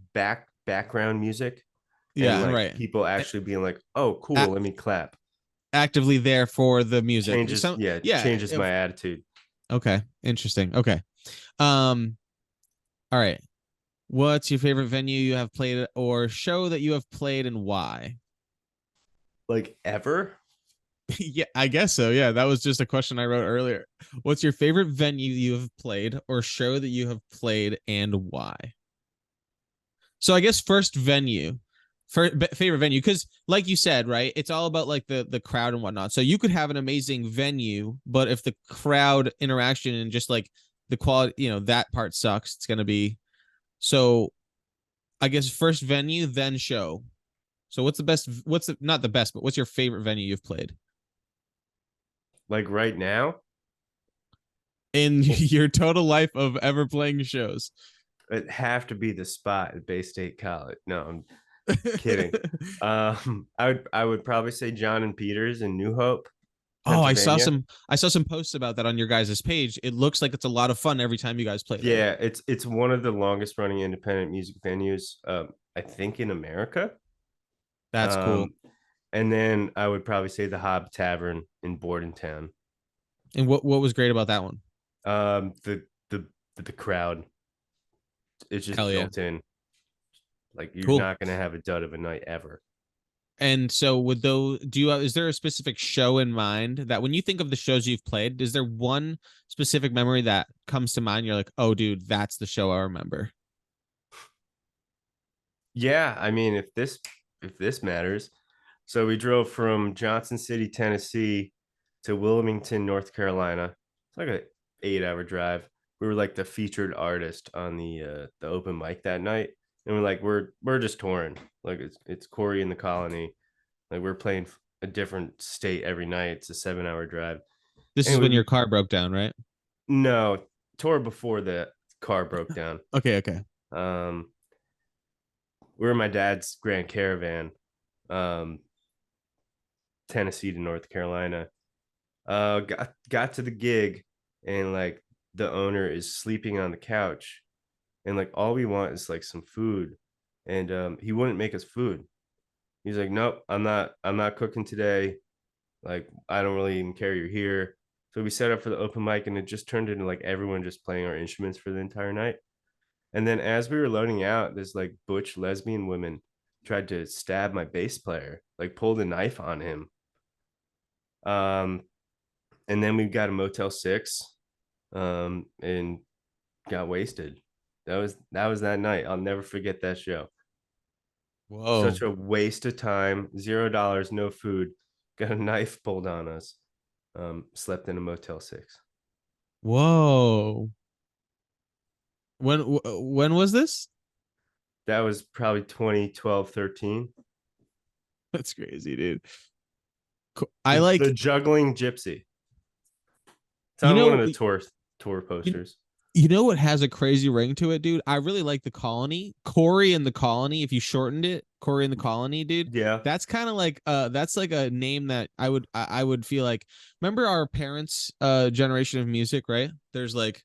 background music. Yeah, and, like, right. People actually being like, "Oh, cool, let me clap." Actively there for the music. Changes my attitude. Okay. Interesting. Okay. All right. What's your favorite venue you have played or show that you have played and why? Like ever? Yeah, I guess so. Yeah, that was just a question I wrote earlier. What's your favorite venue you have played or show that you have played and why? So I guess first venue, favorite venue, because like you said, right, it's all about like the crowd and whatnot. So you could have an amazing venue, but if the crowd interaction and just like the quality, that part sucks, it's gonna be. So I guess first venue, then show. So what's the best? Not the best, but what's your favorite venue you've played Like right now? in your total life of ever playing shows? It'd have to be the spot at Bay State College. No, I'm kidding. I would probably say John and Peters in New Hope, Oh, Pennsylvania. I saw some posts about that on your guys' page. It looks like it's a lot of fun every time you guys play there. Yeah, it's one of the longest running independent music venues, I think in America. That's cool. And then I would probably say the Hob Tavern in Bordentown. And what was great about that one? The crowd. It's just Hell yeah. built in. Like you're Cool. not gonna have a dud of a night ever. And so with those, is there a specific show in mind that when you think of the shows you've played, is there one specific memory that comes to mind? You're like, oh, dude, that's the show I remember. Yeah, I mean, if this matters. So we drove from Johnson City, Tennessee to Wilmington, North Carolina. It's like a 8-hour drive. We were like the featured artist on the open mic that night. And we're just touring. Like it's Corey in the Colony. Like we're playing a different state every night. It's a 7-hour drive. This is when your car broke down, right? No, tour before the car broke down. Okay. We were in my dad's Grand Caravan, Tennessee to North Carolina. Got to the gig, and like the owner is sleeping on the couch, and like all we want is like some food, and he wouldn't make us food. He's like, nope, I'm not cooking today. Like I don't really even care you're here. So we set up for the open mic, and it just turned into like everyone just playing our instruments for the entire night. And then as we were loading out, this like butch lesbian woman tried to stab my bass player, like pulled a knife on him. And then we got a Motel 6, and got wasted. That was that night. I'll never forget that show. Whoa. Such a waste of time. $0, no food. Got a knife pulled on us. Slept in a Motel 6. Whoa. When was this? That was probably 2012, 13. That's crazy, dude. I like the juggling gypsy. It's on one of the tour posters. You know what has a crazy ring to it, dude? I really like the Colony. Corey and the Colony, if you shortened it, Corey and the Colony, dude. Yeah. That's kind of like that's like a name that I would feel like, remember our parents' generation of music, right? There's like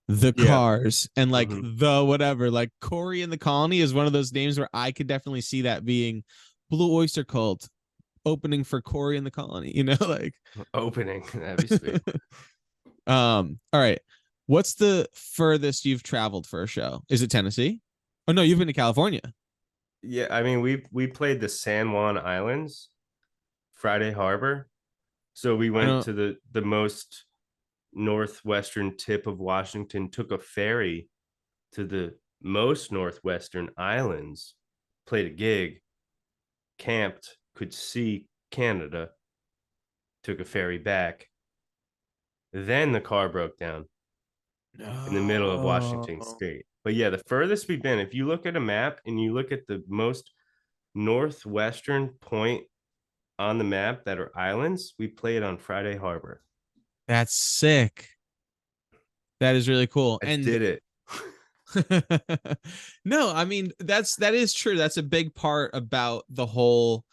the Cars and like the whatever. Like Corey and the Colony is one of those names where I could definitely see that being Blue Oyster Cult opening for Corey and the Colony, like opening. That'd be sweet. All right. What's the furthest you've traveled for a show? Is it Tennessee? Oh no, you've been to California. Yeah, I mean we played the San Juan Islands, Friday Harbor. So we went to the most northwestern tip of Washington, took a ferry to the most northwestern islands, played a gig, camped, could see Canada, took a ferry back. Then the car broke down in the middle of Washington State. But yeah, the furthest we've been, if you look at a map and you look at the most northwestern point on the map that are islands, we played on Friday Harbor. That's sick. That is really cool. I did it. No, I mean, that is true. That's a big part about the whole,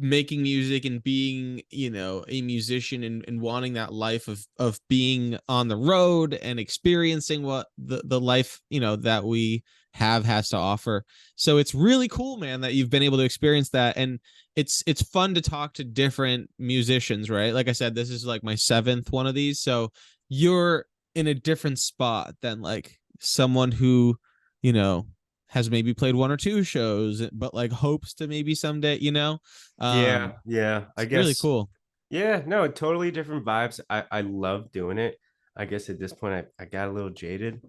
making music and being, a musician and wanting that life of being on the road and experiencing what the life, that we have has to offer. So it's really cool, man, that you've been able to experience that. And it's fun to talk to different musicians, right? Like I said, this is like my 7th one of these. So you're in a different spot than like someone who, you know, has maybe played one or two shows, but like hopes to maybe someday, Yeah, um, yeah. I it's really guess. cool. Yeah, no, totally different vibes. I love doing it. I guess at this point I got a little jaded.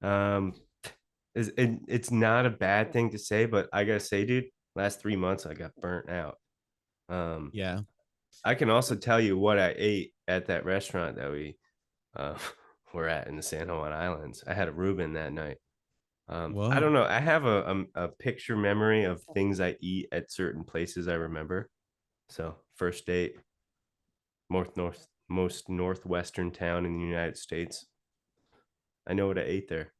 Um, it's not a bad thing to say, but I gotta say, dude, last 3 months I got burnt out. Um, Yeah. I can also tell you what I ate at that restaurant that we uh were at in the San Juan Islands. I had a Reuben that night. I Whoa. don't know. I have a picture memory of things I eat at certain places I remember. So first date, most northwestern town in the United States. I know what I ate there.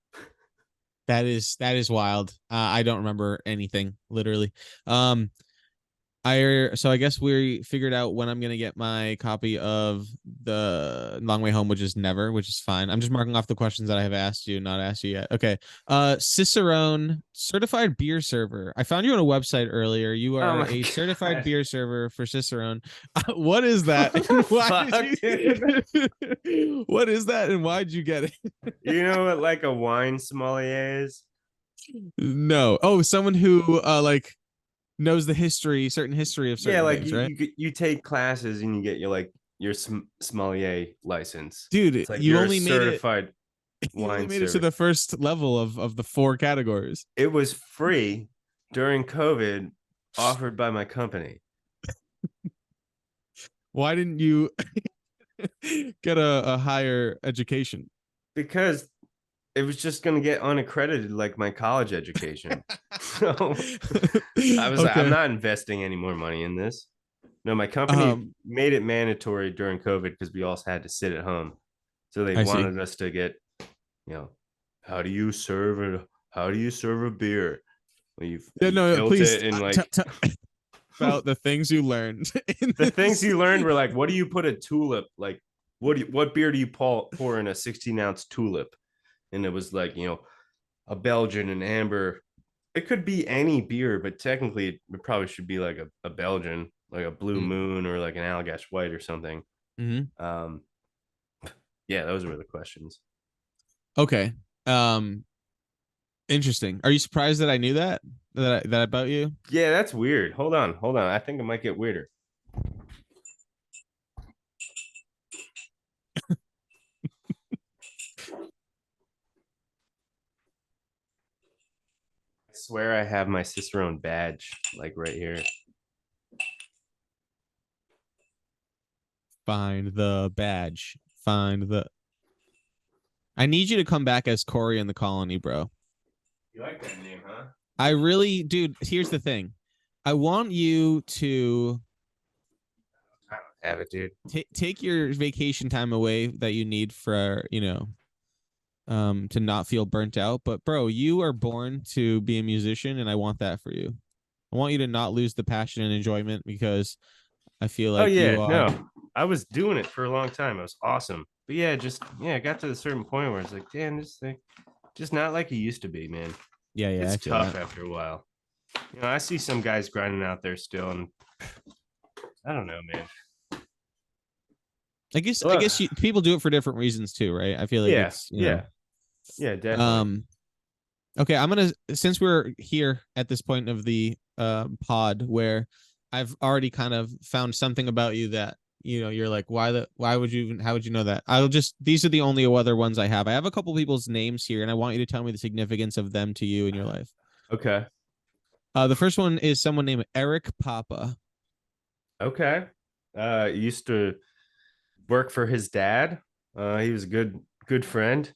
That is wild. I don't remember anything literally. So I guess we figured out when I'm gonna get my copy of the Long Way Home, which is never, which is fine. I'm just marking off the questions that I have asked you, not asked you yet. Okay. Cicerone, certified beer server. I found you on a website earlier. You Oh are my a certified God. beer server for Cicerone. What is that? What And the why fuck, did you what is that and why did you get it? You know what like a wine sommelier is? No. Oh, someone who like knows the history, certain history of Yeah, certain like things, right? you take classes and you get your sommelier license. Dude, It's like you you're a only made it certified you only wine made it to server. the first level of the four categories. It was free during COVID, offered by my company. Why didn't you get a higher education? Because it was just going to get unaccredited like my college education. So I was like, I'm Okay. not investing any more money in this. No, my company Um, made it mandatory during COVID because we also had to sit at home. So they I see. wanted us to get, how do you serve a beer? Well, Yeah, you no, tilt please it and like about the things you learned in the things this. you learned were like, what do you put a tulip? Like, what beer do you pour in a 16-ounce tulip? And it was like, a Belgian, an amber. It could be any beer, but technically it probably should be like a Belgian, like a Blue Moon or like an Allagash White or something. Mm-hmm. Yeah, those were the questions. Okay. Um, Interesting. Are you surprised that I knew that about you? Yeah, that's weird. Hold on. I think it might get weirder. I swear I have my Cicerone badge like right here. Find the badge. Find the. I need you to come back as Corey in the colony, bro. You like that name, huh? I really, dude. Here's the thing. I want you to I don't have it, dude. take your vacation time away that you need for to not feel burnt out. But bro, you are born to be a musician, and I want that for you. I want you to not lose the passion and enjoyment because I feel Oh like yeah, you are. no. I was doing it for a long time. It was awesome. But yeah, I got to a certain point where it's like, damn, this thing just not like it used to be, man. Yeah, It's I feel tough that. after a while. I see some guys grinding out there still, and I don't know, man. I guess people do it for different reasons too, right? I feel like Yeah, it's yeah, definitely. Okay, I'm gonna since we're here at this point of the pod where I've already kind of found something about you that you're like, why would you even how would you know that? These are the only other ones I have. I have a couple people's names here, and I want you to tell me the significance of them to you in your life. Okay. The first one is someone named Eric Papa. Okay. Used to work for his dad. He was a good friend.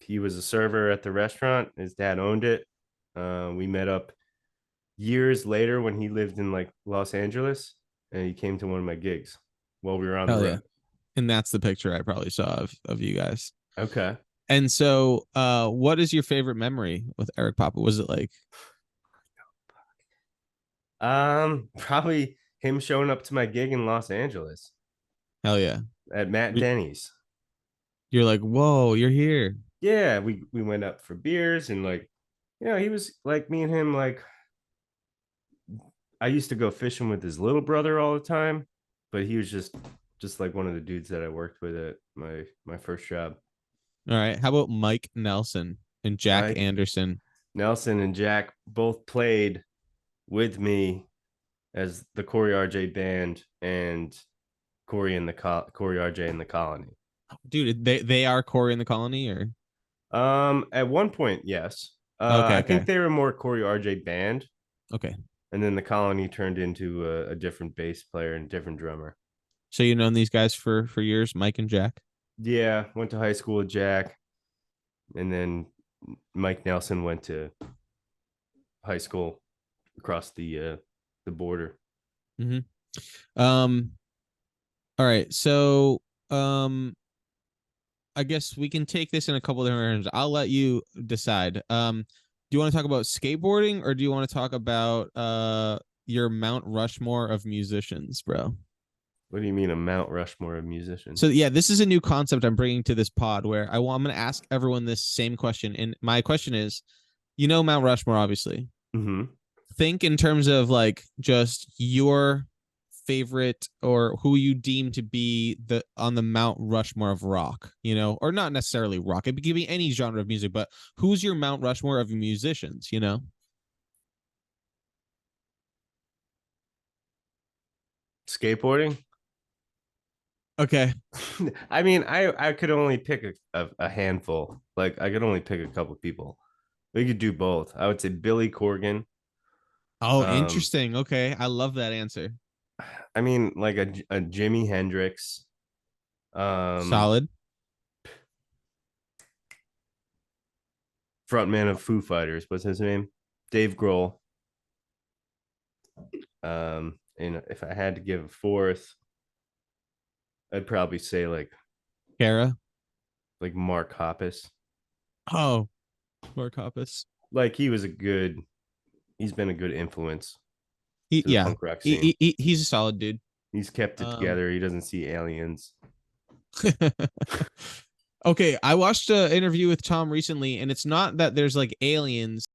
He was a server at the restaurant. His dad owned it. We met up years later when he lived in like Los Angeles, and he came to one of my gigs while we were on the Hell yeah. road. And that's the picture I probably saw of you guys. Okay. And so, what is your favorite memory with Eric Papa? Was it like Probably him showing up to my gig in Los Angeles hell yeah? at Matt Denny's. You're like, whoa, you're here. Yeah, we went up for beers and like, he was like me and him like I used to go fishing with his little brother all the time, but he was just like one of the dudes that I worked with at my first job. All right. How about Mike Nelson and Jack Mike Anderson? Nelson and Jack both played with me as the Corey RJ band and Corey RJ in the Colony. Dude, they are Corey in the Colony, or At one point, yes. okay, I okay, think they were more Corey RJ band, okay. and then the Colony turned into a different bass player and different drummer. So you've known these guys for years, Mike and Jack? Yeah, went to high school with Jack, and then Mike Nelson went to high school across the border. Mm-hmm. All right. So I guess we can take this in a couple different directions. I'll let you decide. Do you want to talk about skateboarding, or do you want to talk about your Mount Rushmore of musicians, bro? What do you mean a Mount Rushmore of musicians? So yeah, this is a new concept I'm bringing to this pod where I'm going to ask everyone this same question. And my question is, Mount Rushmore, obviously. Mm-hmm. Think in terms of like just your favorite or who you deem to be on the Mount Rushmore of rock, or not necessarily rock. It could be any genre of music, but who's your Mount Rushmore of musicians, Skateboarding. Okay. I mean, I could only pick a handful. Like I could only pick a couple people. We could do both. I would say Billy Corgan. Oh, interesting. Okay. I love that answer. I mean, like a Jimi Hendrix. Solid. Frontman of Foo Fighters. What's his name? Dave Grohl. And if I had to give a fourth, I'd probably say like Kara. Like Mark Hoppus. Oh, Mark Hoppus. Like he's been a good influence. Punk rock scene. He's a solid dude. He's kept it together. He doesn't see aliens. Okay, I watched an interview with Tom recently, and it's not that there's like aliens